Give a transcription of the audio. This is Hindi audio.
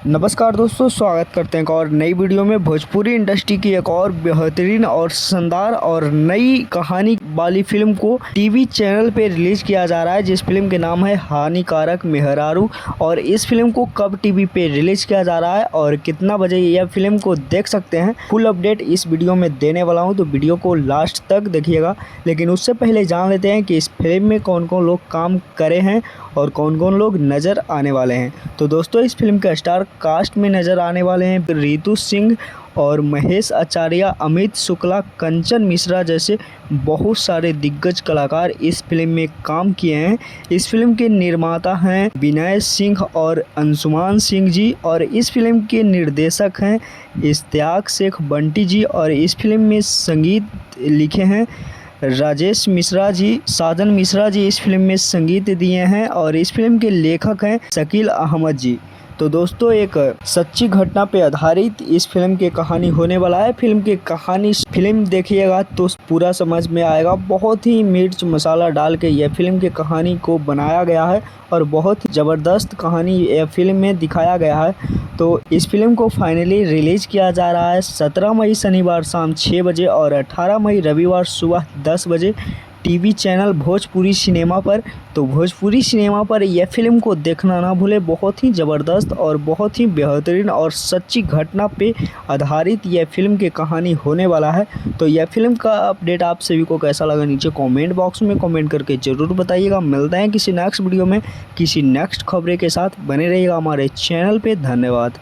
नमस्कार दोस्तों, स्वागत करते हैं एक और नई वीडियो में। भोजपुरी इंडस्ट्री की एक और बेहतरीन और शानदार और नई कहानी वाली फिल्म को टीवी चैनल पे रिलीज किया जा रहा है, जिस फिल्म के नाम है हानिकारक मेहरारू। और इस फिल्म को कब टीवी पे रिलीज किया जा रहा है और कितना बजे यह फिल्म को देख सकते हैं, फुल अपडेट इस वीडियो में देने वाला हूँ, तो वीडियो को लास्ट तक देखिएगा। लेकिन उससे पहले जान लेते हैं कि इस फिल्म में कौन कौन लोग काम करे हैं और कौन कौन लोग नज़र आने वाले हैं। तो दोस्तों, इस फिल्म के स्टार कास्ट में नज़र आने वाले हैं रितु सिंह और महेश आचार्य, अमित शुक्ला, कंचन मिश्रा जैसे बहुत सारे दिग्गज कलाकार इस फिल्म में काम किए हैं। इस फिल्म के निर्माता हैं विनय सिंह और अंशुमान सिंह जी, और इस फिल्म के निर्देशक हैं इश्तियाक शेख बंटी जी, और इस फिल्म में संगीत लिखे हैं राजेश मिश्रा जी। साजन मिश्रा जी इस फिल्म में संगीत दिए हैं, और इस फिल्म के लेखक हैं शकील अहमद जी। तो दोस्तों, एक सच्ची घटना पे आधारित इस फिल्म की कहानी होने वाला है। फिल्म देखिएगा तो पूरा समझ में आएगा। बहुत ही मिर्च मसाला डाल के यह फिल्म की कहानी को बनाया गया है और बहुत ही ज़बरदस्त कहानी यह फिल्म में दिखाया गया है। तो इस फिल्म को फाइनली रिलीज़ किया जा रहा है 17 मई शनिवार शाम 6 बजे और 18 मई रविवार सुबह 10 बजे टीवी चैनल भोजपुरी सिनेमा पर। तो भोजपुरी सिनेमा पर यह फिल्म को देखना ना भूलें। बहुत ही ज़बरदस्त और बहुत ही बेहतरीन और सच्ची घटना पे आधारित यह फिल्म की कहानी होने वाला है। तो यह फिल्म का अपडेट आप सभी को कैसा लगा, नीचे कमेंट बॉक्स में कमेंट करके ज़रूर बताइएगा। मिलते हैं किसी नेक्स्ट वीडियो में किसी नेक्स्ट खबरें के साथ। बने रहिएगा हमारे चैनल पे। धन्यवाद।